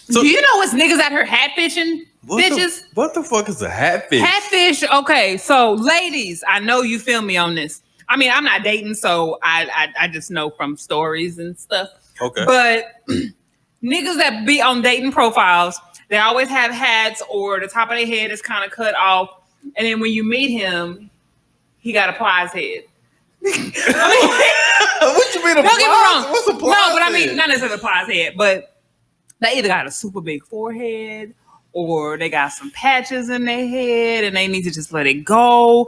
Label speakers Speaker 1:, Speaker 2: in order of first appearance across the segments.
Speaker 1: So,
Speaker 2: do you know what's niggas out here hatfishing bitches?
Speaker 1: What the fuck is a hatfish?
Speaker 2: Hatfish. Okay, so ladies, I know you feel me on this. I mean, I'm not dating, so I just know from stories and stuff.
Speaker 1: Okay.
Speaker 2: But niggas that be on dating profiles, they always have hats or the top of their head is kind of cut off, and then when you meet him, he got a plies head.
Speaker 1: What you mean?
Speaker 2: Don't get me wrong.
Speaker 1: What's a plies
Speaker 2: No, but I
Speaker 1: head?
Speaker 2: mean not necessarily a plies head, but they either got a super big forehead or they got some patches in their head and they need to just let it go,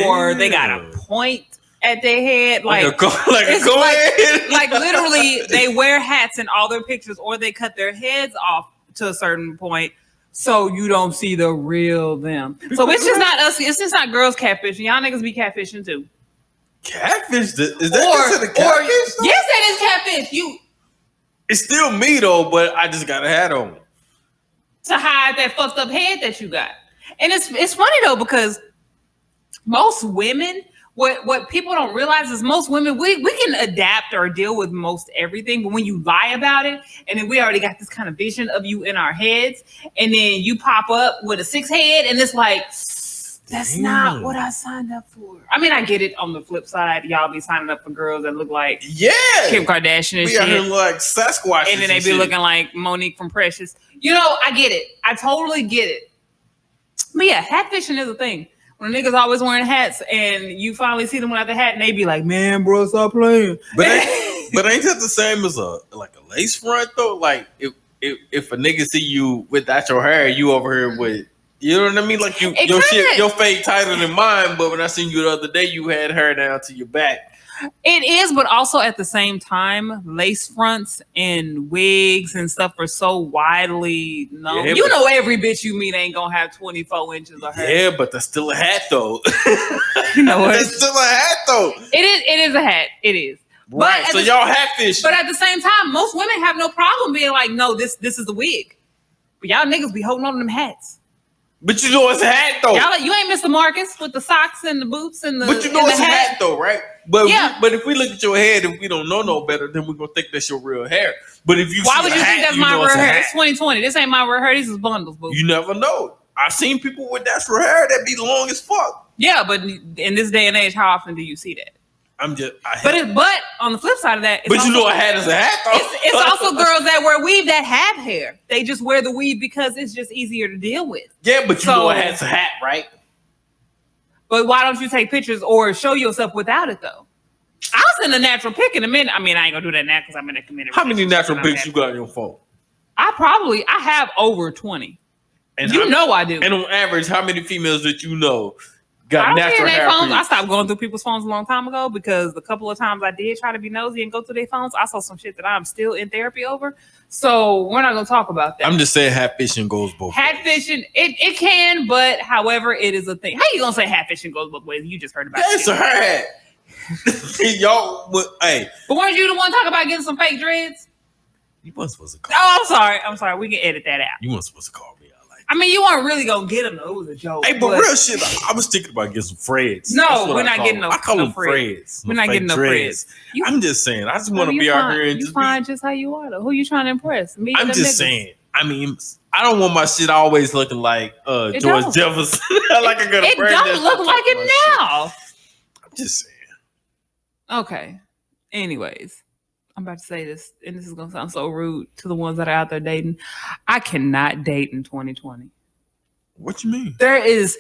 Speaker 2: or they got a point at their head, like
Speaker 1: a head.
Speaker 2: like literally they wear hats in all their pictures, or they cut their heads off to a certain point so you don't see the real them. So it's just not us. It's just not girls catfishing. Y'all niggas be catfishing too.
Speaker 1: Catfish? Is that considered catfish?
Speaker 2: Yes, that is catfish.
Speaker 1: It's still me though, but I just got a hat on
Speaker 2: to hide that fucked up head that you got. And it's funny though, because most women, what people don't realize is most women, we can adapt or deal with most everything, but when you lie about it, and then we already got this kind of vision of you in our heads, and then you pop up with a 6 head, and it's like, that's not what I signed up for. I mean, I get it on the flip side. Y'all be signing up for girls that look like Kim Kardashian and
Speaker 1: we
Speaker 2: shit.
Speaker 1: out here look like Sasquatch.
Speaker 2: And then they be looking like Monique from Precious. You know, I get it. I totally get it. But yeah, hatfishing is a thing. When niggas always wearing hats and you finally see them without the hat and they be like, man, bro, stop playing.
Speaker 1: But ain't that the same as a lace front though? Like if a nigga see you without your hair, you over here with, you know what I mean? Like your fade tighter than mine, but when I seen you the other day, you had hair down to your back.
Speaker 2: It is, but also at the same time, lace fronts and wigs and stuff are so widely known. Yeah, you know, every bitch you meet ain't gonna have 24 inches of hair.
Speaker 1: Yeah, but that's still a hat though.
Speaker 2: You know what?
Speaker 1: That's still a hat though.
Speaker 2: It is a hat. It is.
Speaker 1: Right. So y'all hatfish.
Speaker 2: But at the same time, most women have no problem being like, no, this is a wig. But y'all niggas be holding on to them hats.
Speaker 1: But you know it's a hat though.
Speaker 2: Y'all, you ain't Mr. Marcus with the socks and the boots and the.
Speaker 1: But you know it's a hat though, right? But
Speaker 2: yeah.
Speaker 1: But if we look at your head, if we don't know no better, then we're gonna think that's your real hair. But if you
Speaker 2: why would you think that's my real hair? It's
Speaker 1: It's
Speaker 2: 2020. This ain't my real hair. These is bundles, boo.
Speaker 1: You never know. I've seen people with natural hair that be long as fuck.
Speaker 2: Yeah, but in this day and age, how often do you see that? But on the flip side of that,
Speaker 1: but you know a hat is a hat though.
Speaker 2: It's also girls that wear weave that have hair. They just wear the weave because it's just easier to deal with.
Speaker 1: Yeah, but you know a hat's a hat, right?
Speaker 2: But why don't you take pictures or show yourself without it though? I'll send a natural pic in a minute. I mean, I ain't gonna do that now because I'm in a committed.
Speaker 1: How many natural pics you got on your phone?
Speaker 2: I have over 20. And you know I do.
Speaker 1: And on average, how many females that you know got natural hair?
Speaker 2: I stopped going through people's phones a long time ago because the couple of times I did try to be nosy and go through their phones, I saw some shit that I'm still in therapy over. So we're not gonna talk about that.
Speaker 1: I'm just saying hatfishing goes both ways.
Speaker 2: Hatfishing, it can, but however, it is a thing. How you gonna say hatfishing goes both ways? You just heard about it.
Speaker 1: It's a hat. Y'all, hey.
Speaker 2: But weren't you the one talking about getting some fake dreads?
Speaker 1: You weren't supposed to call
Speaker 2: me. I'm sorry. We can edit that out.
Speaker 1: You weren't supposed to call me out like that.
Speaker 2: I mean, you weren't really gonna get them though. It was a joke.
Speaker 1: Hey, but real shit, I was thinking about getting some Freds.
Speaker 2: No, we're not getting no.
Speaker 1: I call them Freds.
Speaker 2: We're not getting no Freds.
Speaker 1: I'm just saying. I just want to be out here and
Speaker 2: just find just how you are though. Who you trying to impress? Me?
Speaker 1: I'm just saying. I mean, I don't want my shit always looking like George Jefferson. Like I got a friend.
Speaker 2: It don't look like it now.
Speaker 1: I'm just saying.
Speaker 2: Okay. Anyways, I'm about to say this, and this is gonna sound so rude to the ones that are out there dating. I cannot date in 2020.
Speaker 1: What you mean?
Speaker 2: There is.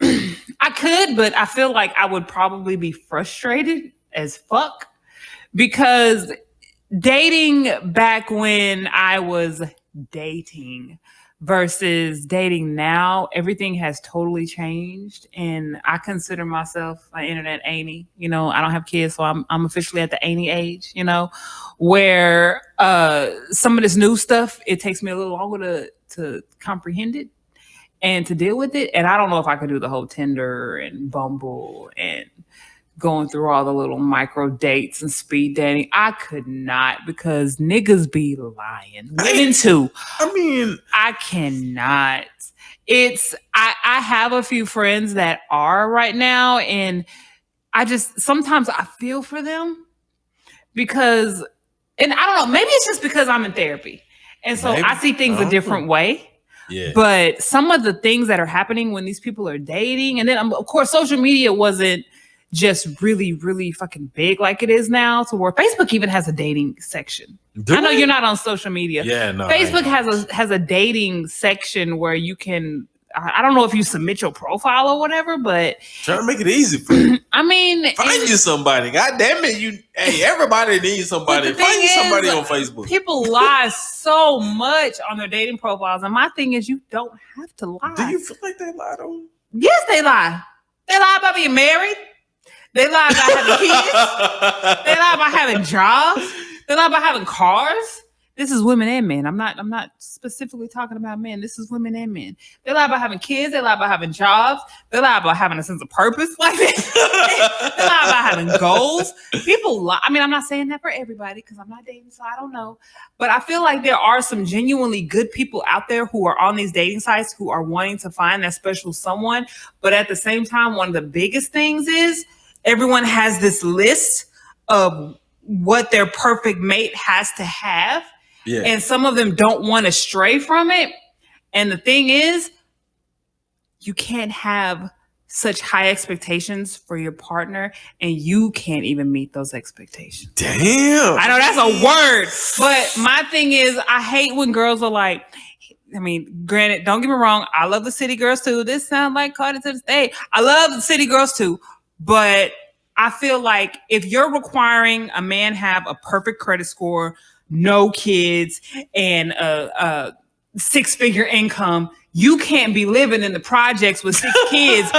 Speaker 2: I could, but I feel like I would probably be frustrated as fuck because dating back when I was dating versus dating now, everything has totally changed. And I consider myself an internet auntie. You know, I don't have kids, so I'm officially at the auntie age, you know, where some of this new stuff, it takes me a little longer to comprehend it and to deal with it. And I don't know if I could do the whole Tinder and Bumble and going through all the little micro dates and speed dating. I could not, because niggas be lying. Women too.
Speaker 1: I mean,
Speaker 2: I cannot. I have a few friends that are right now, and sometimes I feel for them because, and I don't know, maybe it's just because I'm in therapy. And so I see things a different way.
Speaker 1: Yeah.
Speaker 2: But some of the things that are happening when these people are dating, and then of course, social media wasn't just really, really fucking big like it is now, to where Facebook even has a dating section. I know you're not on social media.
Speaker 1: Yeah, no.
Speaker 2: Facebook has a dating section where you can. I don't know if you submit your profile or whatever, but
Speaker 1: trying to make it easy for you.
Speaker 2: I mean,
Speaker 1: find you somebody. God damn it, everybody needs somebody. Find you somebody on Facebook.
Speaker 2: People lie so much on their dating profiles, and my thing is, you don't have to lie.
Speaker 1: Do you feel like they lie on?
Speaker 2: Yes, they lie. They lie about being married. They lie about having kids. They lie about having jobs. They lie about having cars. This is women and men. I'm not specifically talking about men. This is women and men. They lie about having kids. They lie about having jobs. They lie about having a sense of purpose. Like this. They lie about having goals. People lie. I mean, I'm not saying that for everybody because I'm not dating, so I don't know. But I feel like there are some genuinely good people out there who are on these dating sites who are wanting to find that special someone. But at the same time, one of the biggest things is everyone has this list of what their perfect mate has to have. Yeah. And some of them don't want to stray from it. And the thing is, you can't have such high expectations for your partner, and you can't even meet those expectations.
Speaker 1: Damn.
Speaker 2: I know that's a word, but my thing is, I hate when girls are like, I mean, granted, don't get me wrong, I love the city girls too. This sounds like Carter to the state. I love the city girls too, but I feel like if you're requiring a man have a perfect credit score, no kids, and a six-figure income, you can't be living in the projects with six kids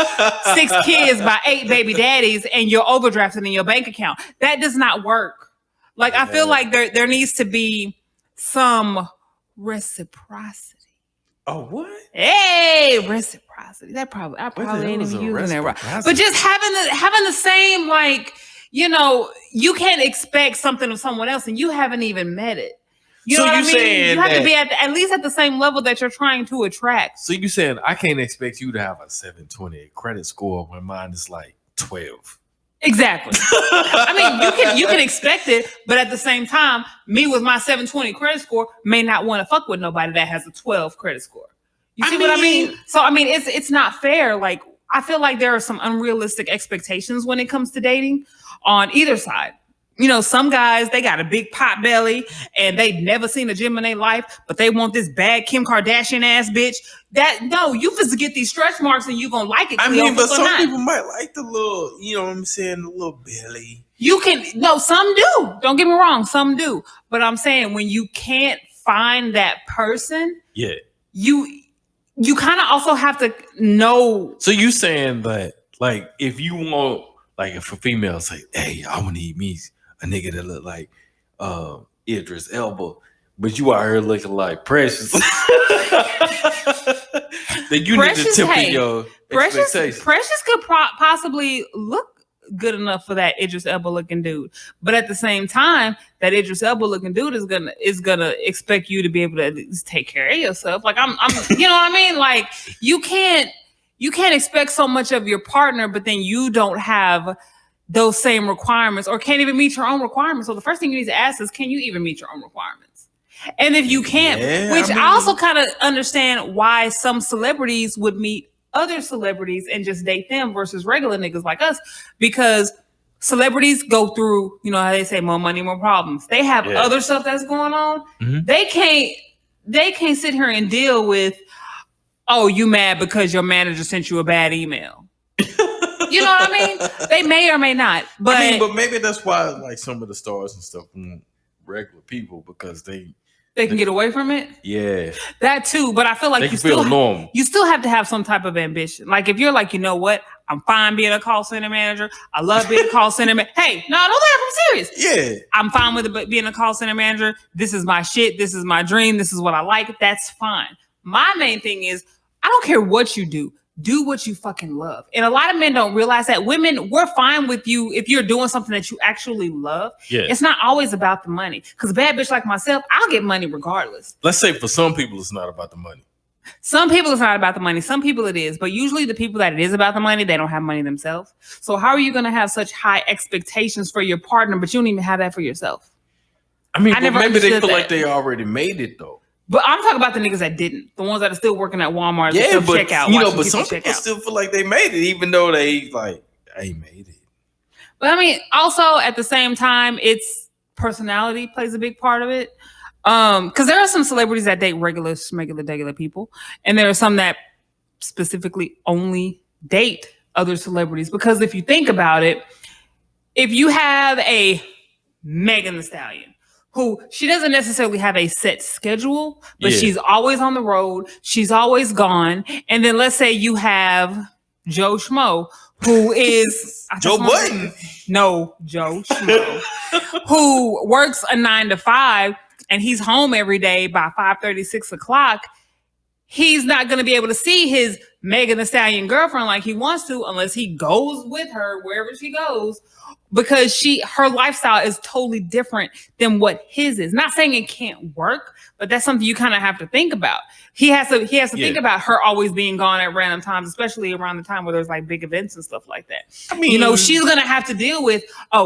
Speaker 2: by 8 baby daddies, and you're overdrafted in your bank account. That does not work. Like, I feel like there needs to be some reciprocity.
Speaker 1: Oh, what?
Speaker 2: Hey, reciprocity. I probably ain't even using that right. But just having the same, like, you know, you can't expect something of someone else and you haven't even met it. You know what I mean? You have to be at least at the same level that you're trying to attract.
Speaker 1: So you saying I can't expect you to have a 720 credit score when mine is like 12.
Speaker 2: Exactly. I mean, you can expect it, but at the same time, me with my 720 credit score may not want to fuck with nobody that has a 12 credit score. You see what I mean? So I mean, it's not fair. Like, I feel like there are some unrealistic expectations when it comes to dating on either side. You know, some guys, they got a big pot belly and they've never seen a gym in their life, but they want this bad Kim Kardashian ass bitch. You just get these stretch marks and you gonna like it.
Speaker 1: I mean, but some people might like the little, you know what I'm saying, the little belly.
Speaker 2: Some do. Don't get me wrong, some do. But I'm saying when you can't find that person,
Speaker 1: yeah,
Speaker 2: you kind of also have to know.
Speaker 1: So you saying that, like, if you want, like, if a female say, hey, I want to eat me a nigga that look like Idris Elba, but you out here looking like Precious, then you need to temper your expectations.
Speaker 2: Precious could possibly look good enough for that Idris Elba looking dude, but at the same time, that Idris Elba looking dude is gonna expect you to be able to at least take care of yourself. Like I'm you know what I mean? Like you can't expect so much of your partner, but then you don't have those same requirements or can't even meet your own requirements. So the first thing you need to ask is, can you even meet your own requirements? And if you can't, I also kind of understand why some celebrities would meet other celebrities and just date them versus regular niggas like us, because celebrities go through, you know how they say, more money, more problems. They have other stuff that's going on. Mm-hmm. They can't sit here and deal with, oh, you mad because your manager sent you a bad email. You know what I mean? They may or may not. But
Speaker 1: but maybe that's why, like, some of the stars and stuff want regular people, because they
Speaker 2: can get away from it.
Speaker 1: Yeah,
Speaker 2: that too. But I feel like you still have to have some type of ambition. Like if you're like, you know what, I'm fine being a call center manager. I love being a call center manager. Hey, no, don't laugh. I'm serious.
Speaker 1: Yeah, I'm
Speaker 2: fine with being a call center manager. This is my shit. This is my dream. This is what I like. That's fine. My main thing is, I don't care what you do. Do what you fucking love. And a lot of men don't realize that. Women, we're fine with you if you're doing something that you actually love. Yeah. It's not always about the money. Because a bad bitch like myself, I'll get money regardless.
Speaker 1: Let's say for some people, it's not about the money.
Speaker 2: Some people, it's not about the money. Some people it is. But usually the people that it is about the money, they don't have money themselves. So how are you going to have such high expectations for your partner, but you don't even have that for yourself?
Speaker 1: I mean, maybe they feel like they already made it, though.
Speaker 2: But I'm talking about the niggas that didn't. The ones that are still working at Walmart.
Speaker 1: Yeah, but
Speaker 2: check out,
Speaker 1: but some people still feel like they made it, even though they like, I made it.
Speaker 2: But I mean, also at the same time, it's personality plays a big part of it. Because there are some celebrities that date regular people, and there are some that specifically only date other celebrities. Because if you think about it, if you have a Megan Thee Stallion, who she doesn't necessarily have a set schedule, but she's always on the road, she's always gone, and then let's say you have Joe Schmo, who is
Speaker 1: Joe Budden.
Speaker 2: No, Joe Schmo, who works a 9 to 5. And he's home every day by 5:30, 6 o'clock. He's not going to be able to see his Megan Thee Stallion girlfriend like he wants to unless he goes with her wherever she goes, because her lifestyle is totally different than what his is. Not saying it can't work, but that's something you kind of have to think about. He has to think about her always being gone at random times, especially around the time where there's like big events and stuff like that. I mean, she's gonna have to deal with,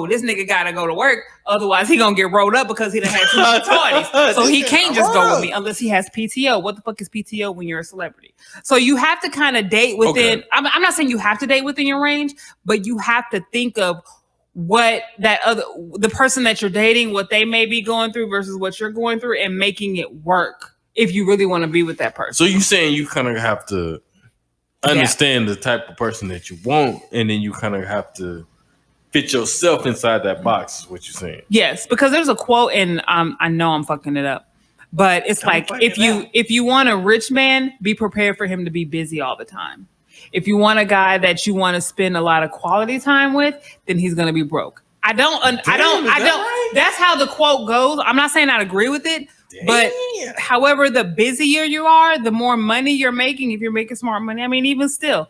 Speaker 2: this nigga gotta go to work, otherwise he gonna get rolled up because he done had too many parties. So he can't just go with me unless he has PTO. What the fuck is PTO when you're a celebrity? So you have to kind of date within. Okay. I'm not saying you have to date within your range, but you have to think of what the person that you're dating, what they may be going through versus what you're going through, and making it work if you really want to be with that person.
Speaker 1: So you saying you kind of have to understand the type of person that you want, and then you kind of have to fit yourself inside that box, is what you're saying.
Speaker 2: Yes, because there's a quote, and I know I'm fucking it up, but it's like, if you want a rich man, be prepared for him to be busy all the time. If you want a guy that you want to spend a lot of quality time with, then he's going to be broke. I don't. Right? That's how the quote goes. I'm not saying I agree with it, but however, the busier you are, the more money you're making. If you're making smart money, I mean, even still,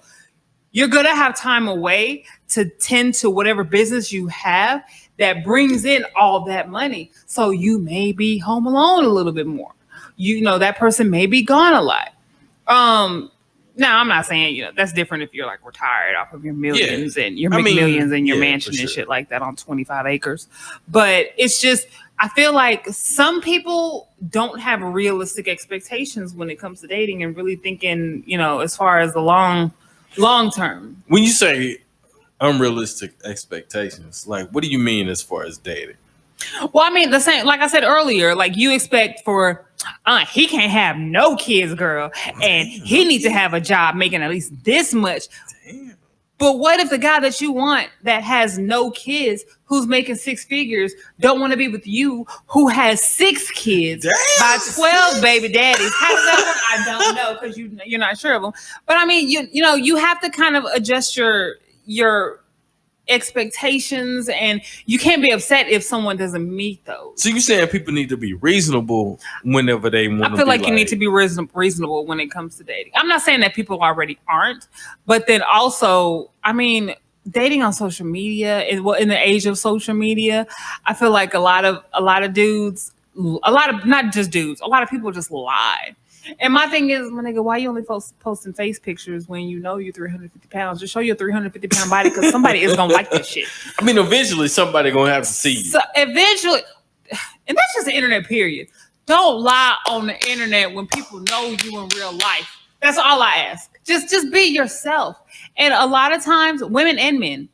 Speaker 2: you're going to have time away to tend to whatever business you have that brings in all that money. So you may be home alone a little bit more. That person may be gone a lot. Now, I'm not saying, that's different if you're like retired off of your millions and your millions and your mansion and shit like that on 25 acres. But it's just, I feel like some people don't have realistic expectations when it comes to dating and really thinking, as far as the long term.
Speaker 1: When you say unrealistic expectations, like, what do you mean as far as dating?
Speaker 2: Well, I mean, the same, like I said earlier, like you expect for, he can't have no kids, girl, and he needs to have a job making at least this much. Damn. But what if the guy that you want that has no kids, who's making 6 figures, don't want to be with you, who has 6 kids by 12 baby daddies? How does that work? I don't know, because you're not sure of them. But I mean, you have to kind of adjust your expectations, and you can't be upset if someone doesn't meet those.
Speaker 1: So you saying people need to be reasonable whenever they want to.
Speaker 2: I feel like you need to be reasonable when it comes to dating. I'm not saying that people already aren't, but then also, I mean, dating on social media, in the age of social media, I feel like a lot of dudes, not just dudes, a lot of people just lie. And my thing is, my nigga, why you only posting face pictures when you know you're 350 pounds? Just show your 350 pound body, because somebody is gonna like that shit.
Speaker 1: I mean, eventually somebody gonna have to see you.
Speaker 2: So eventually, and that's just the internet, period. Don't lie on the internet when people know you in real life. That's all I ask. Just be yourself. And a lot of times, women and men,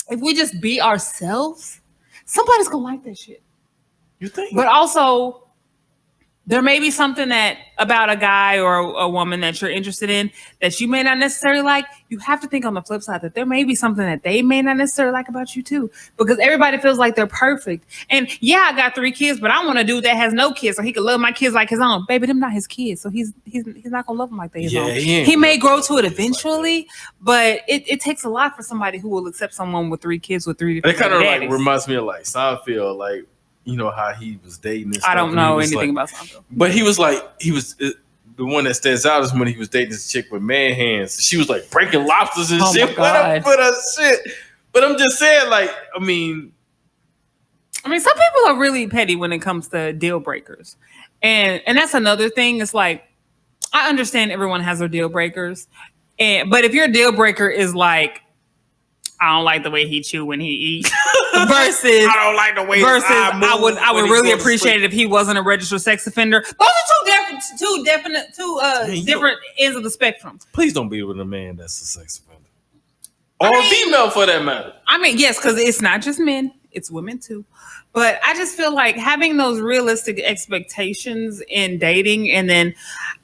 Speaker 2: if we just be ourselves, somebody's gonna like that shit.
Speaker 1: You think?
Speaker 2: But also, there may be something that about a guy or a woman that you're interested in that you may not necessarily like. You have to think on the flip side that there may be something that they may not necessarily like about you too, because everybody feels like they're perfect. And yeah, I got 3 kids, but I want a dude that has no kids so he can love my kids like his own. Baby, them not his kids, so he's not gonna love them like they his own. He may grow to it eventually, but it takes a lot for somebody who will accept someone with 3 kids with 3 different daddies.
Speaker 1: It kind of like reminds me of like Seinfeld, like. You know how he was dating and stuff.
Speaker 2: I don't know anything about Seinfeld.
Speaker 1: But he was the one that stands out is when he was dating this chick with man hands. She was like breaking lobsters and shit. But I'm just saying, like, I mean,
Speaker 2: some people are really petty when it comes to deal breakers. And that's another thing. It's like, I understand everyone has their deal breakers. But if your deal breaker is like, I don't like the way he chew when he eats. Versus,
Speaker 1: I don't like the way.
Speaker 2: I would really appreciate it if he wasn't a registered sex offender. Those are 2 different ends of the spectrum.
Speaker 1: Please don't be with a man that's a sex offender. Or a female for that matter.
Speaker 2: I mean, yes, because it's not just men, it's women too. But I just feel like having those realistic expectations in dating, and then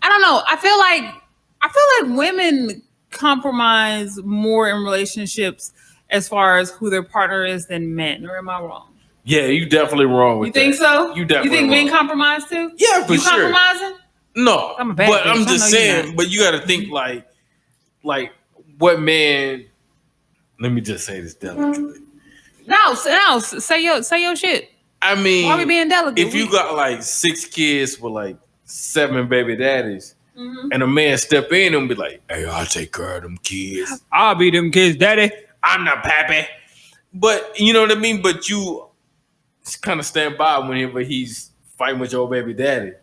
Speaker 2: I don't know, I feel like women compromise more in relationships as far as who their partner is than men, or am I wrong?
Speaker 1: Yeah, you definitely wrong with that.
Speaker 2: You think so?
Speaker 1: You definitely
Speaker 2: You think men
Speaker 1: wrong.
Speaker 2: compromise too?
Speaker 1: Yeah, for
Speaker 2: you
Speaker 1: sure.
Speaker 2: You compromising?
Speaker 1: No,
Speaker 2: I'm a bad
Speaker 1: but
Speaker 2: bitch.
Speaker 1: I'm just saying. But you got to think like what man? Let me just say this delicately.
Speaker 2: No, say your shit.
Speaker 1: I mean,
Speaker 2: why are we being delicate?
Speaker 1: If you got like 6 kids with like 7 baby daddies, and a man step in and be like, "Hey, I'll take care of them kids.
Speaker 2: I'll be them kids, daddy.
Speaker 1: I'm not pappy." But you know what I mean. But you kind of stand by whenever he's fighting with your baby daddy.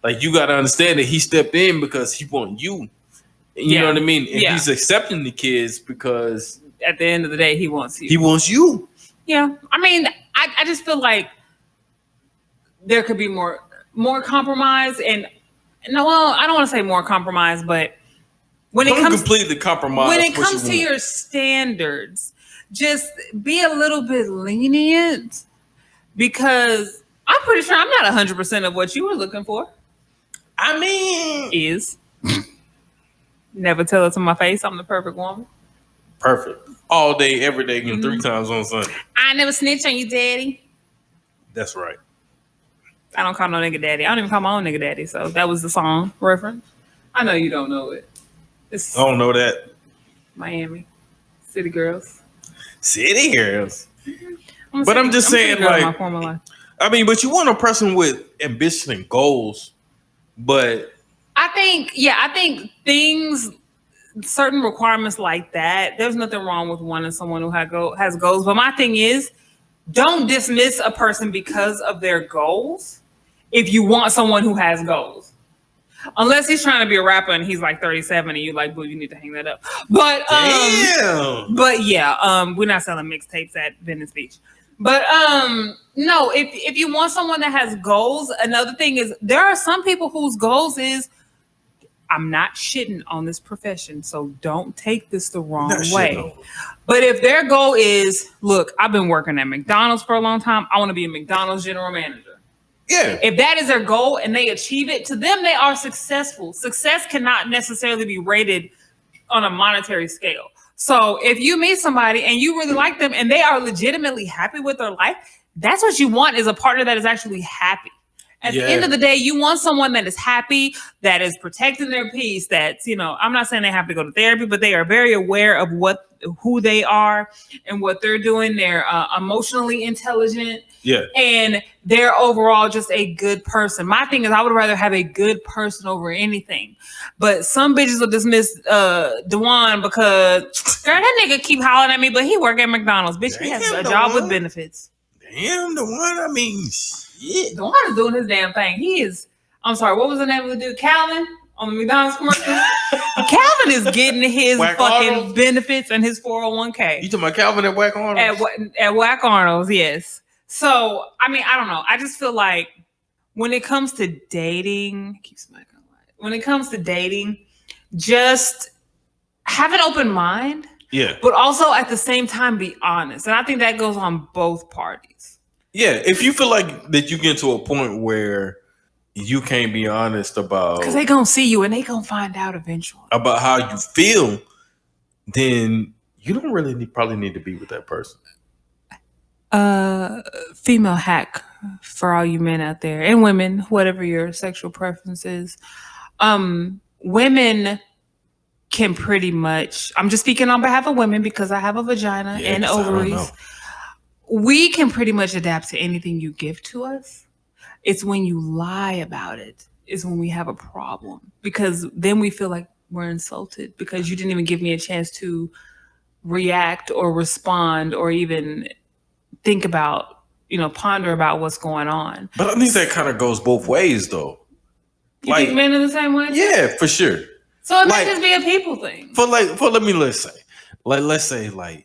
Speaker 1: Like, you got to understand that he stepped in because he want you. You know what I mean? And he's accepting the kids because
Speaker 2: at the end of the day, he wants you.
Speaker 1: He wants you.
Speaker 2: Yeah. I mean, I just feel like there could be more compromise. And no, well, I don't want to say more compromise, but when it comes
Speaker 1: completely compromise,
Speaker 2: when it comes to your standards, just be a little bit lenient, because I'm pretty sure I'm not 100% of what you were looking for.
Speaker 1: I mean,
Speaker 2: never tell it to my face I'm the perfect woman.
Speaker 1: Perfect. All day, every day, and 3 times on Sunday.
Speaker 2: I never snitch on you, daddy.
Speaker 1: That's right.
Speaker 2: I don't call no nigga daddy. I don't even call my own nigga daddy. So that was the song reference. I know you don't know it.
Speaker 1: I don't know that.
Speaker 2: Miami. City girls.
Speaker 1: City girls. But I'm just saying, like, I mean, but you want a person with ambition and goals, but
Speaker 2: I think things, certain requirements like that, there's nothing wrong with wanting someone who has goals. But my thing is, don't dismiss a person because of their goals if you want someone who has goals. Unless he's trying to be a rapper and he's like 37 and you like, boo, you need to hang that up. But we're not selling mixtapes at Venice Beach. But no, if you want someone that has goals, another thing is there are some people whose goals is, I'm not shitting on this profession, so don't take this the wrong way. But if their goal is, look, I've been working at McDonald's for a long time, I want to be a McDonald's general manager.
Speaker 1: Yeah.
Speaker 2: If that is their goal and they achieve it, to them, they are successful. Success cannot necessarily be rated on a monetary scale. So if you meet somebody and you really like them and they are legitimately happy with their life, that's what you want, is a partner that is actually happy. At the end of the day, you want someone that is happy, that is protecting their peace, that's, I'm not saying they have to go to therapy, but they are very aware of who they are and what they're doing. They're emotionally intelligent.
Speaker 1: Yeah.
Speaker 2: And they're overall just a good person. My thing is, I would rather have a good person over anything. But some bitches will dismiss Dewan because, girl, that nigga keep hollering at me, but he work at McDonald's. Bitch, he has a job with benefits.
Speaker 1: Damn, Dewan, I mean, shit.
Speaker 2: Dewan is doing his damn thing. He is, I'm sorry, what was the name of the dude? Calvin on the McDonald's commercial? Calvin is getting his
Speaker 1: Whack
Speaker 2: fucking
Speaker 1: Arnold?
Speaker 2: Benefits and his 401k.
Speaker 1: You talking about Calvin at Whack Arnold?
Speaker 2: At Whack Arnold's, yes. So, I mean, I don't know. I just feel like when it comes to dating, just have an open mind.
Speaker 1: Yeah.
Speaker 2: But also at the same time, be honest. And I think that goes on both parties.
Speaker 1: Yeah. If you feel like that you get to a point where you can't be honest about,
Speaker 2: because they gonna see you and they gonna find out eventually
Speaker 1: about how you feel, then you don't really probably need to be with that person.
Speaker 2: Female hack for all you men out there and women, whatever your sexual preference is. Women can pretty much, I'm just speaking on behalf of women because I have a vagina and ovaries. We can pretty much adapt to anything you give to us. It's when you lie about it is when we have a problem, because then we feel like we're insulted because you didn't even give me a chance to react or respond or even think about, ponder about what's going on.
Speaker 1: But I think that kind of goes both ways, though.
Speaker 2: You think men are the same way?
Speaker 1: Yeah, for sure.
Speaker 2: So it might just be a people thing.
Speaker 1: Let's say,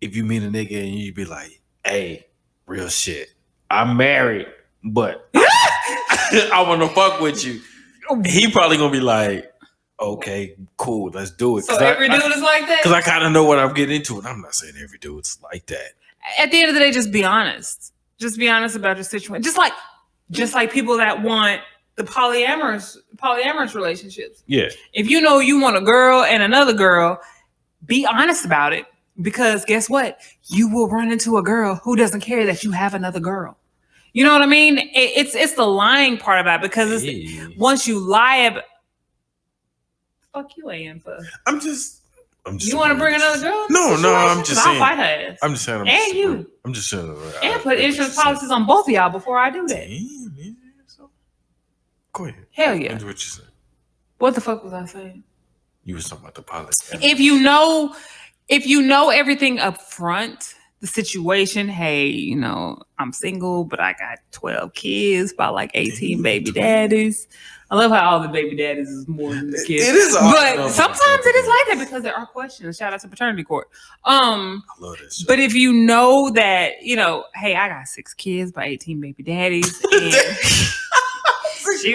Speaker 1: if you meet a nigga and you be like, hey, real shit, I'm married, but I want to fuck with you. he probably gonna be like, okay, cool, let's do it.
Speaker 2: So every dude is like that?
Speaker 1: Because I kind of know what I'm getting into, and I'm not saying every dude's like that.
Speaker 2: At the end of the day, just be honest. Just be honest about your situation. Just like people that want the polyamorous relationships.
Speaker 1: Yeah.
Speaker 2: If you know you want a girl and another girl, be honest about it. Because guess what? You will run into a girl who doesn't care that you have another girl. You know what I mean? It's the lying part about it, because once you lie about... Fuck you, Ann.
Speaker 1: I'm just
Speaker 2: you want to bring another girl?
Speaker 1: No, I'm just saying.
Speaker 2: I'll fight her ass.
Speaker 1: I'm just saying. I'm just saying.
Speaker 2: And put insurance policies on both of y'all before I do that.
Speaker 1: Damn, man. Go ahead.
Speaker 2: Hell yeah.
Speaker 1: That's what you said.
Speaker 2: What the fuck was I saying?
Speaker 1: You was talking about the policy.
Speaker 2: If you know everything up front, the situation, hey, I'm single, but I got 12 kids by like 18 baby daddies. I love how all the baby daddies is more than the kids.
Speaker 1: It is,
Speaker 2: but sometimes it is like that because there are questions. Shout out to paternity court.
Speaker 1: I love this shit.
Speaker 2: But if you know that, hey, I got 6 kids by 18 baby daddies, and she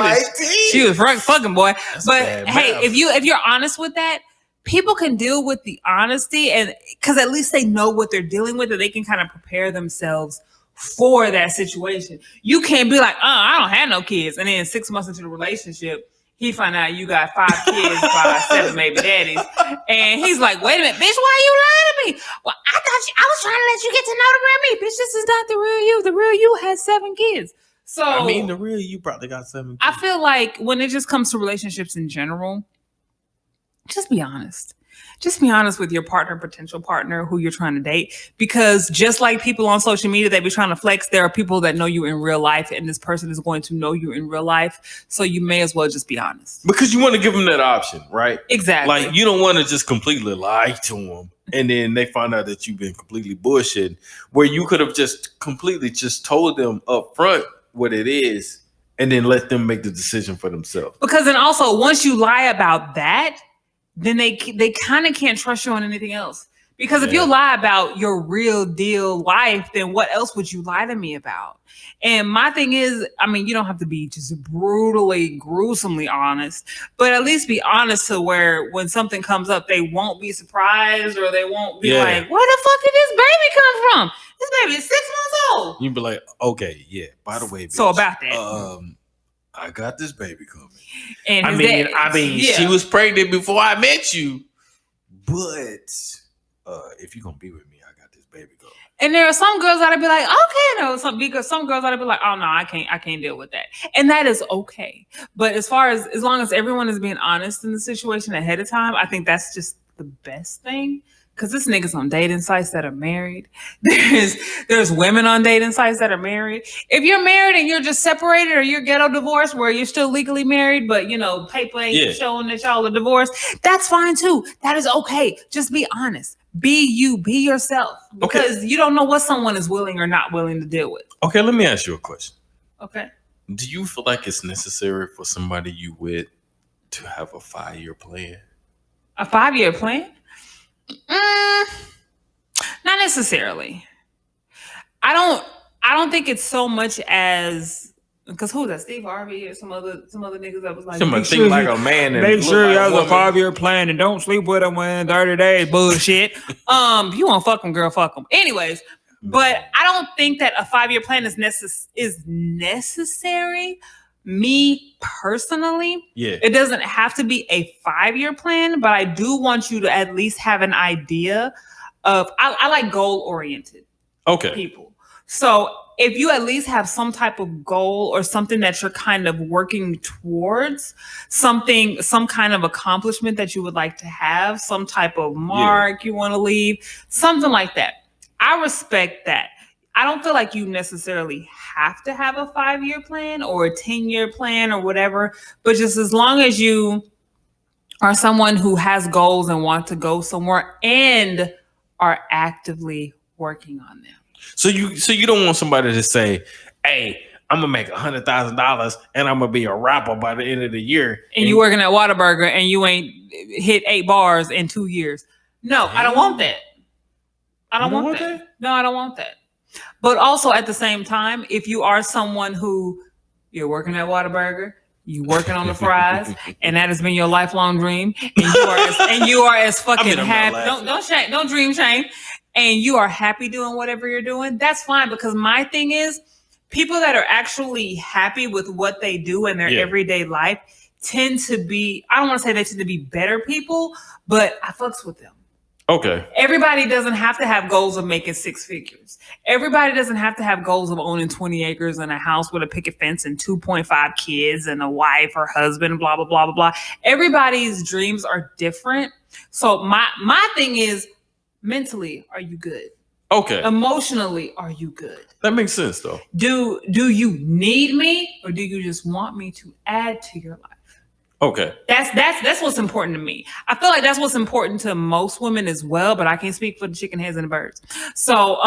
Speaker 2: was fucking boy.
Speaker 1: That's
Speaker 2: but hey, if you're honest with that, people can deal with the honesty, and because at least they know what they're dealing with, and they can kind of prepare themselves for that situation. You can't be like, I don't have no kids, and then 6 months into the relationship, he find out you got 5 kids by 7 baby daddies, and he's like, wait a minute, bitch, why are you lying to me? Well, I was trying to let you get to know the real me. Bitch, this is not the real you. The real you has 7 kids. So
Speaker 1: I mean, the real you probably got 7 kids.
Speaker 2: I feel like when it just comes to relationships in general, just be honest. Just be honest with your partner, potential partner, who you're trying to date. Because just like people on social media, they be trying to flex, there are people that know you in real life, and this person is going to know you in real life. So you may as well just be honest.
Speaker 1: Because you want to give them that option, right?
Speaker 2: Exactly.
Speaker 1: Like, you don't want to just completely lie to them, and then they find out that you've been completely bullshit, where you could have just completely just told them up front what it is, and then let them make the decision for themselves.
Speaker 2: Because then also, once you lie about that, then they kind of can't trust you on anything else. Because if you lie about your real deal life, then what else would you lie to me about? And my thing is, I mean, you don't have to be just brutally, gruesomely honest, but at least be honest to where when something comes up, they won't be surprised, or they won't be like, where the fuck did this baby come from? This baby is 6 months old.
Speaker 1: You'd be like, okay, yeah, by the way, bitch,
Speaker 2: so about that.
Speaker 1: I got this baby coming.
Speaker 2: And
Speaker 1: I mean, she was pregnant before I met you, but if you're gonna be with me, I got this baby coming.
Speaker 2: And there are some girls that'll be like, okay, no, some girls that'll be like, oh no, I can't deal with that, and that is okay. But as long as everyone is being honest in the situation ahead of time, I think that's just the best thing. Because this niggas on dating sites that are married. There's women on dating sites that are married. If you're married and you're just separated, or you're ghetto divorced where you're still legally married, but paper ain't showing that y'all are divorced, that's fine too. That is okay. Just be honest. Be you. Be yourself. Because you don't know what someone is willing or not willing to deal with.
Speaker 1: Okay, let me ask you a question.
Speaker 2: Okay.
Speaker 1: Do you feel like it's necessary for somebody you with to have a 5-year plan?
Speaker 2: A 5-year plan? Not necessarily. I don't think it's so much as, because who's that? Steve Harvey or some other niggas that was like,
Speaker 1: make sure like a man and
Speaker 2: make sure
Speaker 1: like
Speaker 2: you have a 5-year plan and don't sleep with them within 30 days. Bullshit. If you want to fuck them, girl, fuck them. Anyways, but I don't think that a 5-year plan is necessary. Me personally, it doesn't have to be a 5-year plan, but I do want you to at least have an idea of, I like goal-oriented people. So if you at least have some type of goal or something that you're kind of working towards, some kind of accomplishment that you would like to have, some type of mark you want to leave, something like that. I respect that. I don't feel like you necessarily have to have a 5-year plan or a 10-year plan or whatever, but just as long as you are someone who has goals and want to go somewhere and are actively working on them.
Speaker 1: So you don't want somebody to say, hey, I'm gonna make $100,000 and I'm gonna be a rapper by the end of the year.
Speaker 2: And you working at Whataburger and you ain't hit 8 bars in 2 years. No, I don't want that. I don't want that. No, I don't want that. But also at the same time, if you are someone who you're working at Whataburger, You working on the fries, and that has been your lifelong dream, and you are as fucking happy. Don't dream shame, and you are happy doing whatever you're doing. That's fine, because my thing is, people that are actually happy with what they do in their everyday life tend to be, I don't want to say they tend to be better people, but I fucks with them.
Speaker 1: Okay.
Speaker 2: Everybody doesn't have to have goals of making 6 figures. Everybody doesn't have to have goals of owning 20 acres and a house with a picket fence and 2.5 kids and a wife or husband, blah, blah, blah, blah, blah. Everybody's dreams are different. So my thing is, mentally, are you good?
Speaker 1: Okay.
Speaker 2: Emotionally, are you good?
Speaker 1: That makes sense, though.
Speaker 2: Do you need me, or do you just want me to add to your life?
Speaker 1: Okay.
Speaker 2: That's what's important to me. I feel like that's what's important to most women as well, but I can't speak for the chicken heads and the birds. So,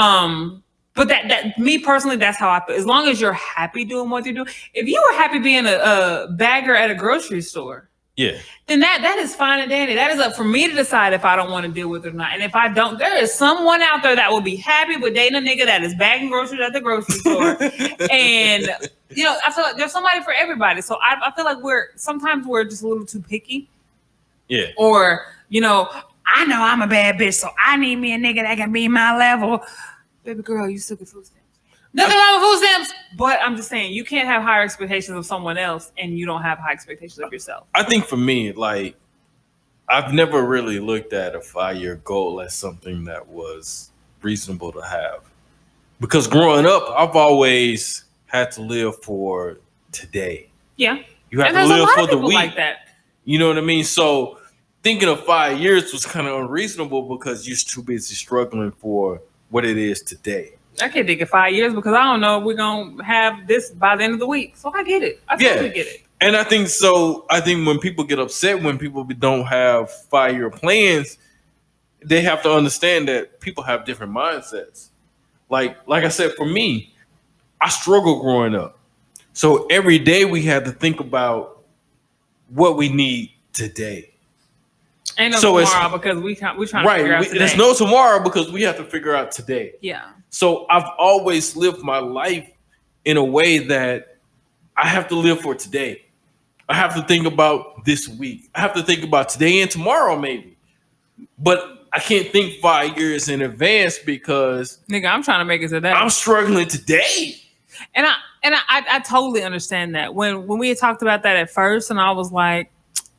Speaker 2: but that me personally, that's how I feel. As long as you're happy doing what you do. If you were happy being a bagger at a grocery store, then that is fine and dandy. That is up for me to decide if I don't want to deal with it or not. And if I don't, there is someone out there that will be happy with dating a nigga that is bagging groceries at the grocery store. And I feel like there's somebody for everybody. So I feel like sometimes we're just a little too picky.
Speaker 1: Yeah.
Speaker 2: Or, I know I'm a bad bitch, so I need me a nigga that can be my level. Baby girl, you still get food stamps. Nothing wrong with food stamps, but I'm just saying, you can't have higher expectations of someone else and you don't have high expectations of yourself.
Speaker 1: I think for me, like, I've never really looked at a 5-year goal as something that was reasonable to have. Because growing up, I've always had to live for today.
Speaker 2: Yeah.
Speaker 1: You have to live for the week. Like that. You know what I mean? So thinking of 5 years was kind of unreasonable because you're too busy struggling for what it is today.
Speaker 2: I can't think of 5 years because I don't know if we're going to have this by the end of the week. So I get it. I totally get it.
Speaker 1: And I think when people get upset, when people don't have 5-year plans, they have to understand that people have different mindsets. Like I said, for me, I struggled growing up. So every day we had to think about what we need today.
Speaker 2: Ain't no tomorrow because we trying to figure out today.
Speaker 1: There's no tomorrow because we have to figure out today.
Speaker 2: Yeah.
Speaker 1: So I've always lived my life in a way that I have to live for today. I have to think about this week. I have to think about today and tomorrow maybe. But I can't think 5 years in advance because
Speaker 2: nigga, I'm trying to make it today.
Speaker 1: I'm struggling today.
Speaker 2: And I totally understand that. When we had talked about that at first, and I was like,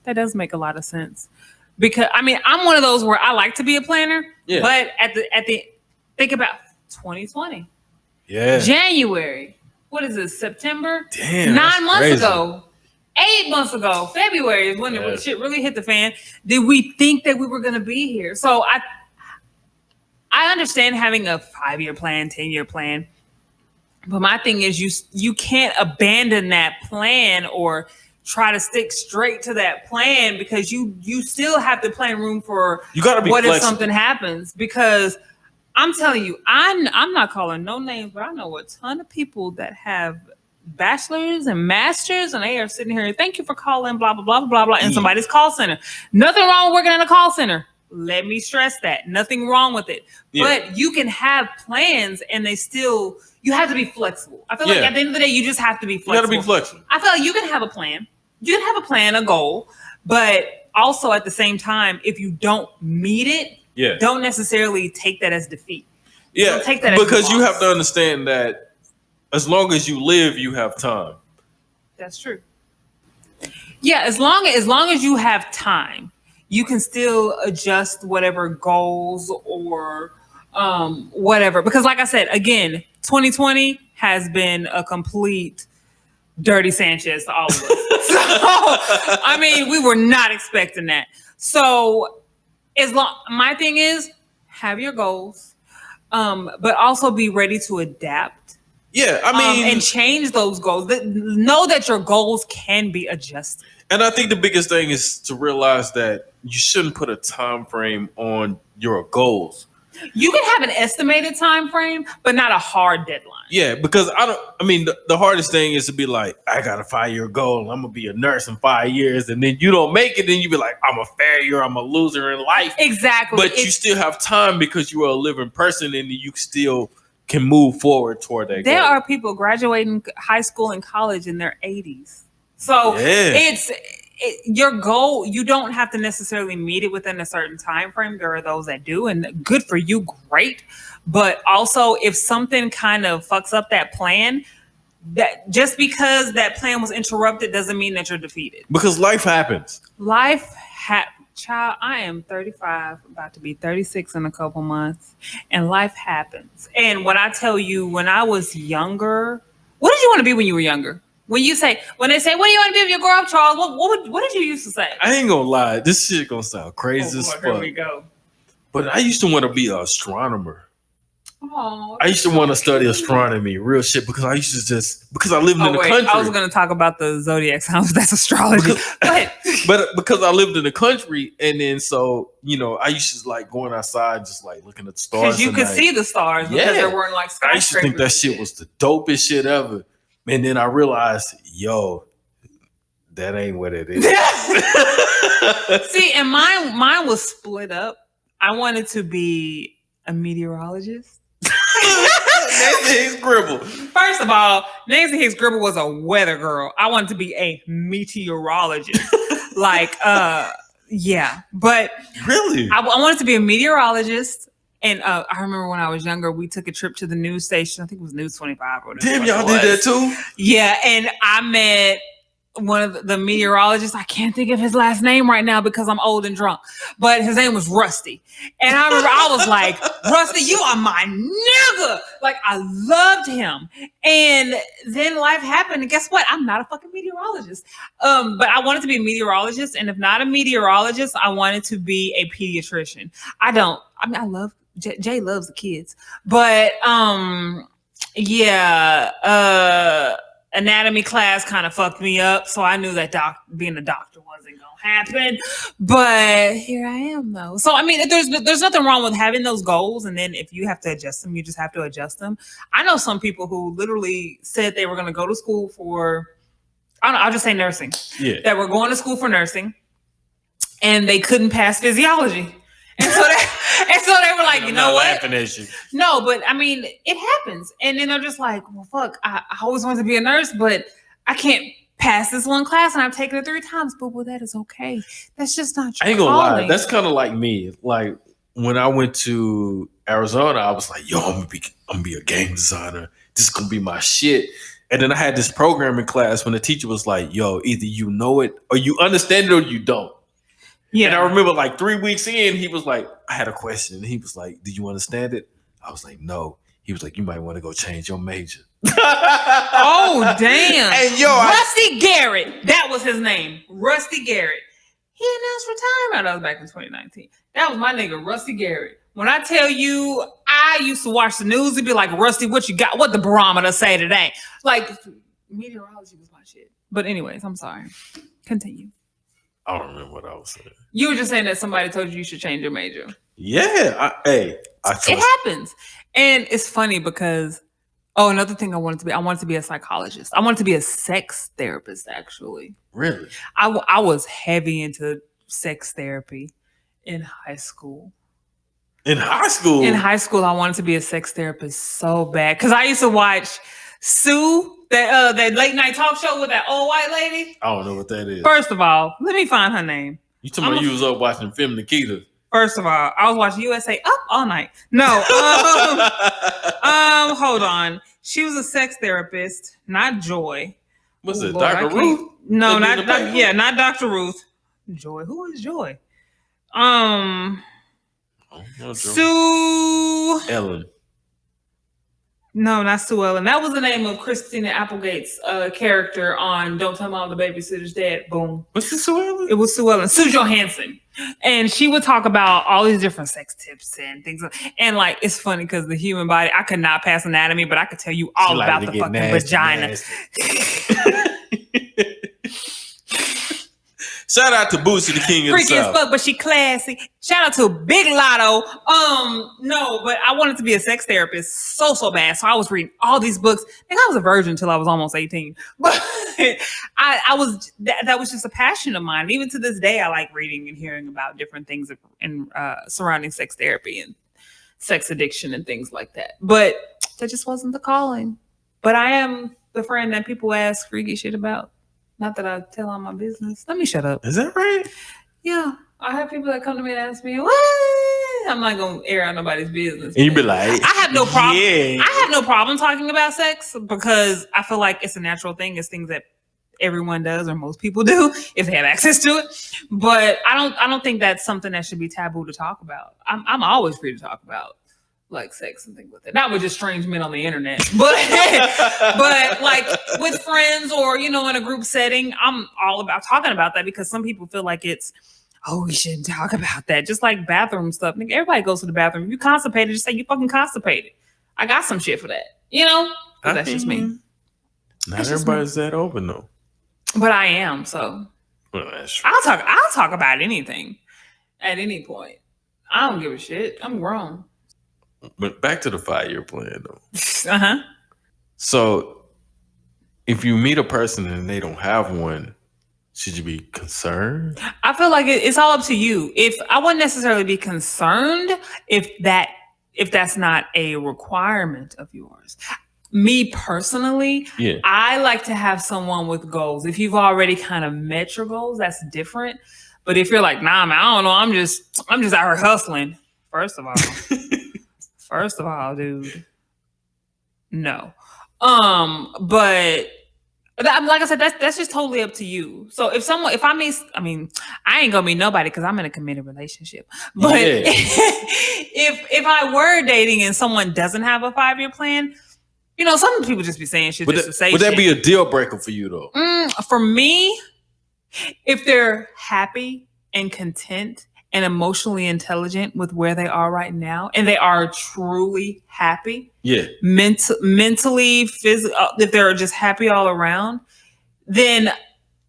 Speaker 2: that does make a lot of sense. Because I'm one of those where I like to be a planner, but at the think about 2020.
Speaker 1: Yeah.
Speaker 2: January. What is this? September?
Speaker 1: Damn.
Speaker 2: 9 months ago. 8 months ago. February is when the shit really hit the fan. Did we think that we were gonna be here? So I understand having a 5-year plan, 10-year plan. But my thing is you can't abandon that plan or try to stick straight to that plan because you still have to plan room for what flexible. If something happens. Because I'm telling you, I'm not calling no names, but I know a ton of people that have bachelors and masters, and they are sitting here, thank you for calling, blah, blah, blah, blah, blah, in somebody's call center. Nothing wrong with working in a call center. Let me stress that. Nothing wrong with it. Yeah. But you can have plans and you have to be flexible. I feel like at the end of the day, you just have to be flexible.
Speaker 1: You got to be flexible.
Speaker 2: I feel like you can have a plan. You can have a plan, a goal, but also at the same time, if you don't meet it, don't necessarily take that as defeat.
Speaker 1: Yeah, take that because you have to understand that as long as you live, you have time.
Speaker 2: That's true. Yeah, as long as you have time, you can still adjust whatever goals or whatever. Because like I said, again, 2020 has been a complete Dirty Sanchez to all of us. So, we were not expecting that. So, my thing is, have your goals, but also be ready to adapt.
Speaker 1: Yeah,
Speaker 2: and change those goals. Know that your goals can be adjusted.
Speaker 1: And I think the biggest thing is to realize that you shouldn't put a time frame on your goals.
Speaker 2: You can have an estimated time frame, but not a hard deadline.
Speaker 1: Yeah, because the hardest thing is to be like, I got a 5-year goal. I'm going to be a nurse in 5 years. And then you don't make it. Then you be like, I'm a failure. I'm a loser in life.
Speaker 2: Exactly.
Speaker 1: But you still have time because you are a living person and you still can move forward toward that goal.
Speaker 2: There are people graduating high school and college in their 80s. So it's your goal. You don't have to necessarily meet it within a certain time frame. There are those that do, and good for you, great. But also, if something kind of fucks up that plan, that just because that plan was interrupted doesn't mean that you're defeated.
Speaker 1: Because life happens.
Speaker 2: Child, I am 35, about to be 36 in a couple months, and life happens. And when I tell you, when I was younger, what did you want to be when you were younger? When they say, what do you want to be when you grow up, Charles? What did you used to say?
Speaker 1: I ain't gonna lie, this shit gonna sound crazy as fuck. Here we go. But I used to want to be an astronomer. Oh, I used to want to study astronomy, real shit, because I used to because I lived in the country.
Speaker 2: I was going to talk about the zodiac signs. That's astrology.
Speaker 1: But because I lived in the country, and then so, I used to like going outside, just like looking at the stars.
Speaker 2: Because you could see the stars because there weren't like skyscrapers.
Speaker 1: I used to think that shit was the dopest shit ever. And then I realized, that ain't what it is.
Speaker 2: See, and mine was split up. I wanted to be a meteorologist.
Speaker 1: Nancy Hicks Gribble.
Speaker 2: First of all, Nancy Hicks Gribble was a weather girl. I wanted to be a meteorologist. But
Speaker 1: really,
Speaker 2: I wanted to be a meteorologist. And I remember when I was younger, we took a trip to the news station. I think it was News 25 or whatever.
Speaker 1: Damn, y'all did that too?
Speaker 2: Yeah, and I met one of the meteorologists. I can't think of his last name right now because I'm old and drunk. But his name was Rusty. And I remember I was like, Rusty, you are my nigga. Like, I loved him. And then life happened. And guess what? I'm not a fucking meteorologist. But I wanted to be a meteorologist. And if not a meteorologist, I wanted to be a pediatrician. I love Jay loves the kids. But anatomy class kind of fucked me up, so I knew that being a doctor wasn't gonna happen. But here I am, though. So I mean, there's nothing wrong with having those goals, and then if you have to adjust them, you just have to adjust them. I know some people who literally said they were gonna go to school for, I'll just say nursing.
Speaker 1: Yeah.
Speaker 2: That were going to school for nursing, and they couldn't pass physiology. And so they were like, you know what?
Speaker 1: Laughing at you.
Speaker 2: No, but I mean, it happens. And then they're just like, well, fuck, I always wanted to be a nurse, but I can't pass this one class, and I've taken it 3 times. But that is okay. That's just not your
Speaker 1: I ain't gonna lie. That's kind of like me. Like when I went to Arizona, I was like, I'm gonna be a game designer. This is gonna be my shit. And then I had this programming class when the teacher was like, either you know it or you understand it or you don't. Yeah. And I remember like 3 weeks in, he was like, I had a question. And he was like, do you understand it? I was like, no. He was like, you might want to go change your major.
Speaker 2: Oh, damn.
Speaker 1: And
Speaker 2: Rusty Garrett. That was his name. Rusty Garrett. He announced retirement. That was back in 2019. That was my nigga, Rusty Garrett. When I tell you, I used to watch the news and be like, Rusty, what you got? What the barometer say today? Like, meteorology was my shit. But anyways, I'm sorry. Continue.
Speaker 1: I don't remember what I was saying.
Speaker 2: You were just saying that somebody told you should change your major.
Speaker 1: Yeah.
Speaker 2: It happens. And it's funny because, another thing I wanted to be a psychologist. I wanted to be a sex therapist, actually.
Speaker 1: Really?
Speaker 2: I was heavy into sex therapy in high school.
Speaker 1: In high school?
Speaker 2: In high school, I wanted to be a sex therapist so bad. Because I used to watch Sue, that late night talk show with that old white lady.
Speaker 1: I don't know what that is.
Speaker 2: First of all, let me find her name.
Speaker 1: You talking about you was up watching Film Nikita?
Speaker 2: First of all, I was watching USA Up all night. No, hold on. She was a sex therapist, not Joy.
Speaker 1: Was it Dr. Ruth?
Speaker 2: No, not Dr. Ruth. Joy. Who is Joy? Sue
Speaker 1: Ellen.
Speaker 2: No, not Sue Ellen. That was the name of Christina Applegate's character on Don't Tell Mom the Babysitter's Dead. Boom.
Speaker 1: What's this, Sue Ellen?
Speaker 2: It was Sue Ellen. Sue Johansson. And she would talk about all these different sex tips and things. And like, it's funny because the human body, I could not pass anatomy, but I could tell you all about the fucking vagina.
Speaker 1: Shout out to Boosie, the king of the South.
Speaker 2: Freaky as fuck, but she classy. Shout out to Big Lotto. No, but I wanted to be a sex therapist so bad. So I was reading all these books. And I was a virgin until I was almost 18. But that was just a passion of mine. Even to this day, I like reading and hearing about different things in surrounding sex therapy and sex addiction and things like that. But that just wasn't the calling. But I am the friend that people ask freaky shit about. Not that I tell all my business. Let me shut up.
Speaker 1: Is that right?
Speaker 2: Yeah. I have people that come to me and ask me, what? I'm not going to air out nobody's business.
Speaker 1: And you be like,
Speaker 2: I have no problem.
Speaker 1: Yeah.
Speaker 2: I have no problem talking about sex because I feel like it's a natural thing. It's things that everyone does or most people do if they have access to it. But I don't think that's something that should be taboo to talk about. I'm always free to talk about like sex and things like that. Not with just strange men on the internet, but like with friends or, you know, in a group setting, I'm all about talking about that because some people feel like it's, oh, we shouldn't talk about that. Just like bathroom stuff. Nigga, everybody goes to the bathroom. If you constipated, just say you fucking constipated. I got some shit for that. You know? But that's just me.
Speaker 1: Not everybody's that open though.
Speaker 2: But I am, so
Speaker 1: well, that's true.
Speaker 2: I'll talk about anything at any point. I don't give a shit. I'm grown.
Speaker 1: But back to the 5-year plan though.
Speaker 2: Uh-huh.
Speaker 1: So if you meet a person and they don't have one, should you be concerned?
Speaker 2: I feel like it's all up to you. If I wouldn't necessarily be concerned if that's not a requirement of yours. Me personally, I like to have someone with goals. If you've already kind of met your goals, that's different. But if you're like, nah, man, I don't know, I'm just out here hustling. First of all, dude, no. But like I said, that's just totally up to you. So I ain't gonna meet nobody because I'm in a committed relationship. But if I were dating and someone doesn't have a 5-year plan, you know, some people just be saying shit just to say shit.
Speaker 1: Would that be a deal breaker for you though?
Speaker 2: For me, if they're happy and content and emotionally intelligent with where they are right now, and they are truly happy, mentally, physically, if they're just happy all around, then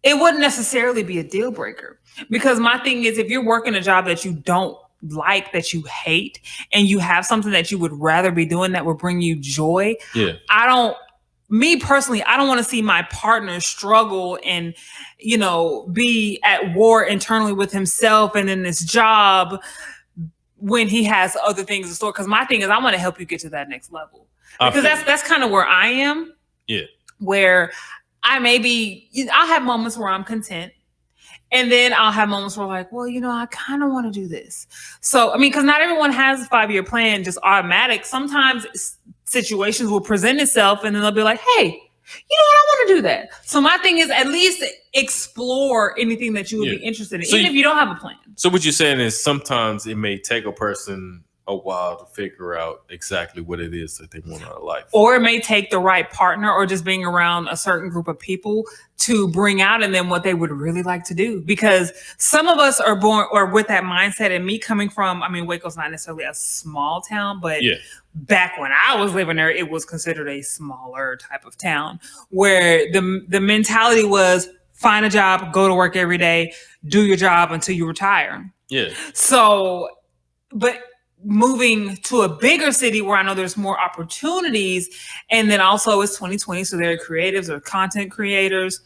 Speaker 2: it wouldn't necessarily be a deal breaker. Because my thing is, if you're working a job that you don't like, that you hate, and you have something that you would rather be doing that would bring you joy, me personally, I don't want to see my partner struggle and, you know, be at war internally with himself and in this job when he has other things in store. Because my thing is, I want to help you get to that next level. Because that's kind of where I am. Yeah. Where I'll have moments where I'm content. And then I'll have moments where like, well, you know, I kind of want to do this. So, I mean, because not everyone has a 5-year plan just automatic. Sometimes situations will present itself and then they'll be like, hey, you know what? I want to do that. So my thing is at least explore anything that you would be interested in, even if you don't have a plan. So
Speaker 1: what you're saying is sometimes it may take a person a while to figure out exactly what it is that they want out of life.
Speaker 2: Or it may take the right partner or just being around a certain group of people to bring out in them what they would really like to do. Because some of us are born or with that mindset, and me coming from, I mean, Waco's not necessarily a small town, but back when I was living there, it was considered a smaller type of town where the mentality was find a job, go to work every day, do your job until you retire. Yeah. So, but moving to a bigger city where I know there's more opportunities, and then also it's 2020, so there are creatives or content creators,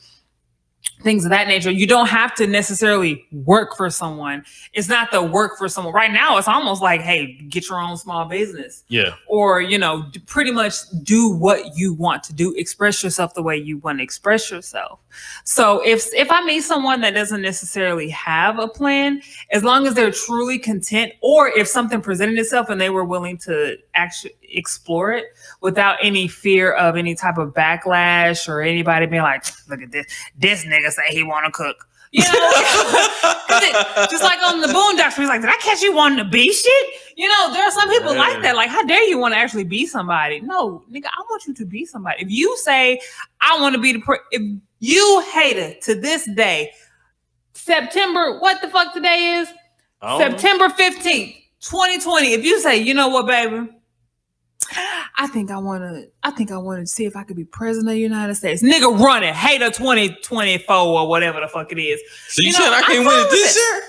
Speaker 2: things of that nature. You don't have to necessarily work for someone. It's not the work for someone. Right now, it's almost like, hey, get your own small business. Yeah. Or, you know, pretty much do what you want to do. Express yourself the way you want to express yourself. So if I meet someone that doesn't necessarily have a plan, as long as they're truly content, or if something presented itself and they were willing to actually explore it without any fear of any type of backlash or anybody being like, look at this nigga say he want to cook. You know, just like on the Boondocks, he's like, did I catch you wanting to be shit? You know, there are some people like that. Like, how dare you want to actually be somebody? No, nigga, I want you to be somebody. If you say, I want to be if you hater to this day, September, what the fuck today is? September 15th, 2020. If you say, you know what, baby? I think I want to see if I could be president of the United States. Nigga, run it. Hater 2024 or whatever the fuck it is.
Speaker 1: So you said I can't win it this year?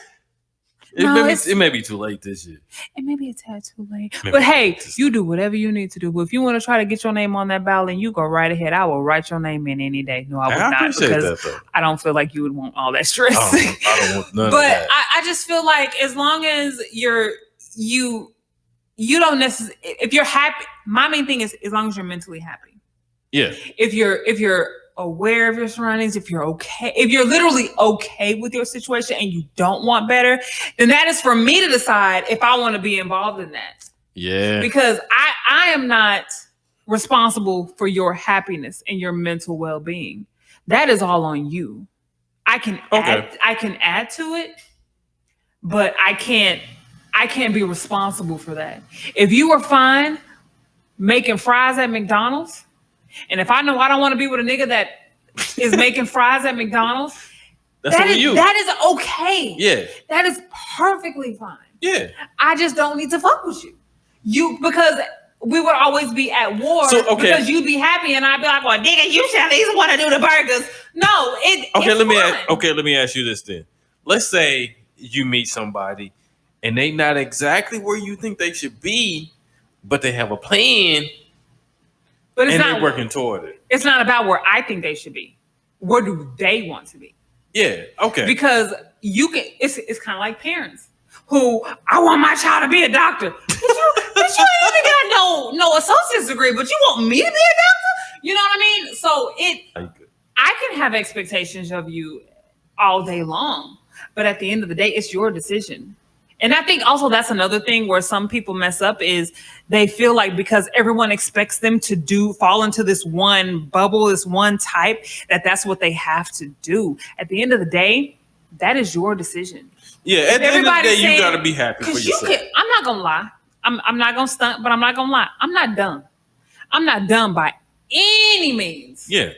Speaker 1: It may be too late this year.
Speaker 2: It may be a tad too late. But hey, you do whatever you need to do. But if you want to try to get your name on that ballot, you go right ahead. I will write your name in any day. No, I would not, because I don't feel like you would want all that stress.
Speaker 1: I don't want none of that.
Speaker 2: I just feel like as long as you don't necessarily, if you're happy, my main thing is as long as you're mentally happy. Yeah. If you're aware of your surroundings, if you're literally okay with your situation and you don't want better, then that is for me to decide if I want to be involved in that.
Speaker 1: Yeah.
Speaker 2: Because I am not responsible for your happiness and your mental well-being. That is all on you. I can add to it, but I can't be responsible for that. If you were fine making fries at McDonald's, and if I know I don't want to be with a nigga that is making fries at McDonald's, that is okay.
Speaker 1: Yeah.
Speaker 2: That is perfectly fine.
Speaker 1: Yeah.
Speaker 2: I just don't need to fuck with you. Because we would always be at war because you'd be happy and I'd be like, well, nigga, you should at least want to do the burgers. No,
Speaker 1: let me ask you this then. Let's say you meet somebody and they not exactly where you think they should be, but they have a plan. But they're working toward it.
Speaker 2: It's not about where I think they should be. Where do they want to be?
Speaker 1: Yeah. Okay.
Speaker 2: Because it's kind of like parents who, I want my child to be a doctor. But you ain't even got no associate's degree, but you want me to be a doctor? You know what I mean? So I can have expectations of you all day long, but at the end of the day, it's your decision. And I think also that's another thing where some people mess up is they feel like because everyone expects them to fall into this one bubble, this one type, that's what they have to do. At the end of the day, that is your decision.
Speaker 1: Yeah, at the end of the day, you got to be happy for yourself.
Speaker 2: I'm not going to lie. I'm not going to stunt, but I'm not going to lie. I'm not dumb. I'm not dumb by any means.
Speaker 1: Yeah.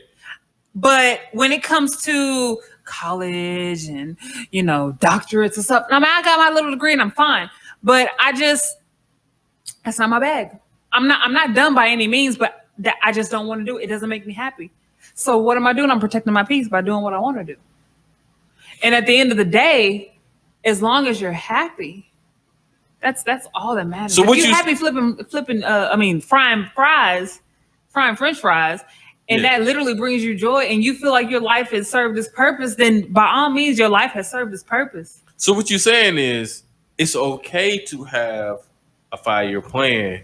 Speaker 2: But when it comes to college and, doctorates and stuff, I mean, I got my little degree and I'm fine. But that's not my bag. I'm not dumb by any means, but I just don't want to do it. It doesn't make me happy. So what am I doing? I'm protecting my peace by doing what I want to do. And at the end of the day, as long as you're happy, that's all that matters. So if you're happy frying French fries, and that literally brings you joy, and you feel like your life has served its purpose, then by all means, your life has served its purpose.
Speaker 1: So what you're saying is it's okay to have a 5-year plan,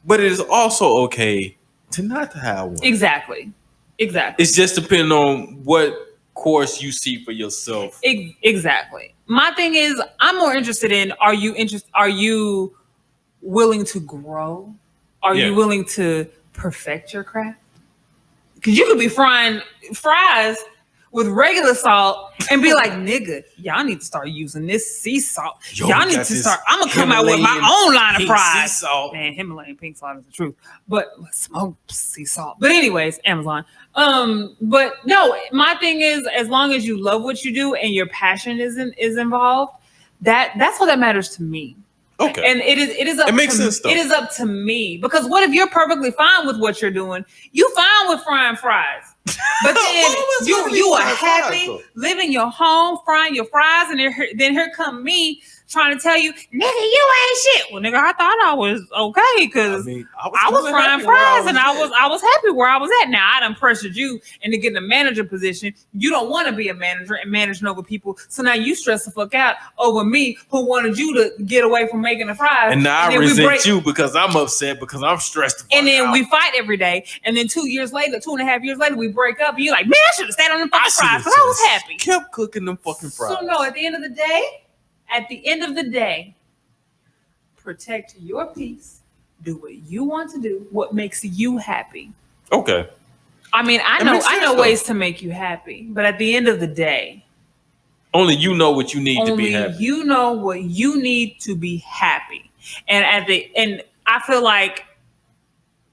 Speaker 1: but it is also okay to not have one.
Speaker 2: Exactly.
Speaker 1: It's just depending on what course you see for yourself.
Speaker 2: Exactly. My thing is, I'm more interested in, are you willing to grow? Are you willing to perfect your craft? Because you could be frying fries with regular salt and be like, nigga, y'all need to start using this sea salt. Y'all need to start. I'm going to come out with my own line of fries. Sea salt. Man, Himalayan pink salt is the truth. But smoke sea salt. But anyways, Amazon. But no, my thing is, as long as you love what you do and your passion is involved, that's what that matters to me.
Speaker 1: Okay.
Speaker 2: And it is up.
Speaker 1: It makes sense though.
Speaker 2: It is up to me, because what if you're perfectly fine with what you're doing? You fine with frying fries, but then you are happy living your home, frying your fries, and then here come me trying to tell you, nigga, you ain't shit. Well, nigga, I thought I was okay because I was frying fries and I was happy where I was at. Now I done pressured you into getting a manager position. You don't want to be a manager and managing over people, so now you stress the fuck out over me who wanted you to get away from making the fries.
Speaker 1: And now I resent you because I'm upset because I'm stressed the fuck
Speaker 2: and then
Speaker 1: out.
Speaker 2: We fight every day, and then 2.5 years later, we break up. And you're like, man, I should have stayed on them fucking fries because I was happy.
Speaker 1: Kept cooking them fucking fries.
Speaker 2: So no, at the end of the day, protect your peace. Do what you want to do. What makes you happy.
Speaker 1: Okay.
Speaker 2: I mean, I know ways to make you happy, but at the end of the day,
Speaker 1: only you know what you need to be happy.
Speaker 2: You know what you need to be happy. And I feel like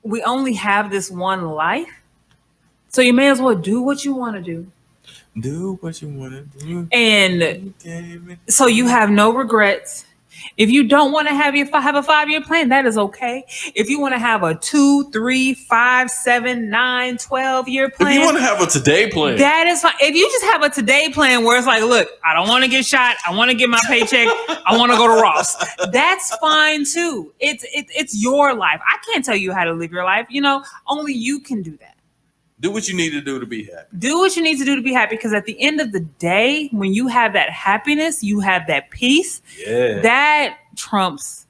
Speaker 2: we only have this one life, so you may as well do what you want to do.
Speaker 1: Do what you want to do.
Speaker 2: And so you have no regrets. If you don't want to have a 5-year plan, that is okay. If you want to have a 2, 3, 5, 7, 9, 12-year plan.
Speaker 1: If you want to have a today plan.
Speaker 2: That is fine. If you just have a today plan where it's like, look, I don't want to get shot. I want to get my paycheck. I want to go to Ross. That's fine too. It's your life. I can't tell you how to live your life. Only you can do that.
Speaker 1: Do what you need to do to be happy.
Speaker 2: Do what you need to do to be happy, because at the end of the day, when you have that happiness, you have that peace.
Speaker 1: Yeah.
Speaker 2: That trumps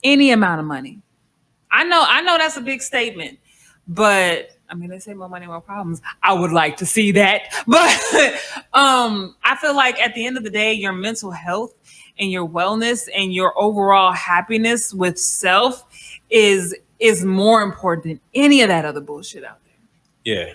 Speaker 2: any amount of money. I know that's a big statement, but I mean, they say more money, more problems. I would like to see that. But I feel like at the end of the day, your mental health and your wellness and your overall happiness with self is more important than any of that other bullshit out there.
Speaker 1: Yeah.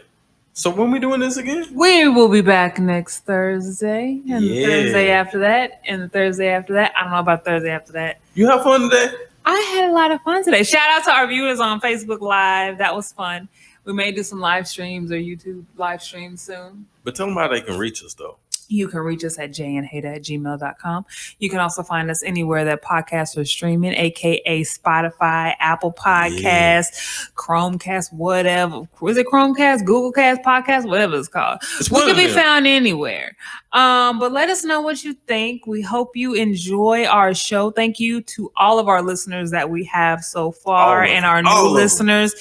Speaker 1: So when we doing this again?
Speaker 2: We will be back next Thursday. And the Thursday after that. And the Thursday after that. I don't know about Thursday after that.
Speaker 1: You have fun today?
Speaker 2: I had a lot of fun today. Shout out to our viewers on Facebook Live. That was fun. We may do some live streams or YouTube live streams soon.
Speaker 1: But tell them how they can reach us, though.
Speaker 2: You can reach us at jandhada@gmail.com. You can also find us anywhere that podcasts are streaming, aka Spotify, Apple Podcasts, Chromecast, whatever. Is it Chromecast, Google Cast, Podcast, whatever it's called? We can be found anywhere. But let us know what you think. We hope you enjoy our show. Thank you to all of our listeners that we have so far and our new listeners.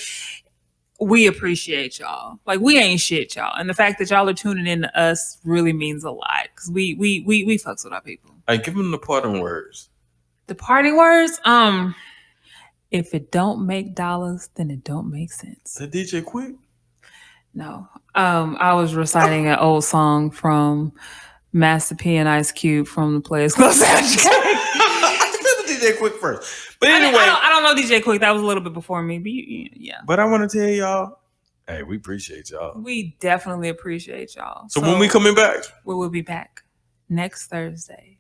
Speaker 2: We appreciate y'all. Like, we ain't shit, y'all. And the fact that y'all are tuning in to us really means a lot. Because we fucks with our people.
Speaker 1: I give them the parting words.
Speaker 2: The parting words? If it don't make dollars, then it don't make sense.
Speaker 1: The DJ Quick?
Speaker 2: No. I was reciting an old song from Master P and Ice Cube from the Players Club soundtrack.
Speaker 1: DJ Quick first. But anyway,
Speaker 2: I don't know DJ Quick. That was a little bit before me. But yeah.
Speaker 1: But I want to tell y'all, hey, we appreciate y'all.
Speaker 2: We definitely appreciate y'all.
Speaker 1: So when we coming back?
Speaker 2: We will be back next Thursday.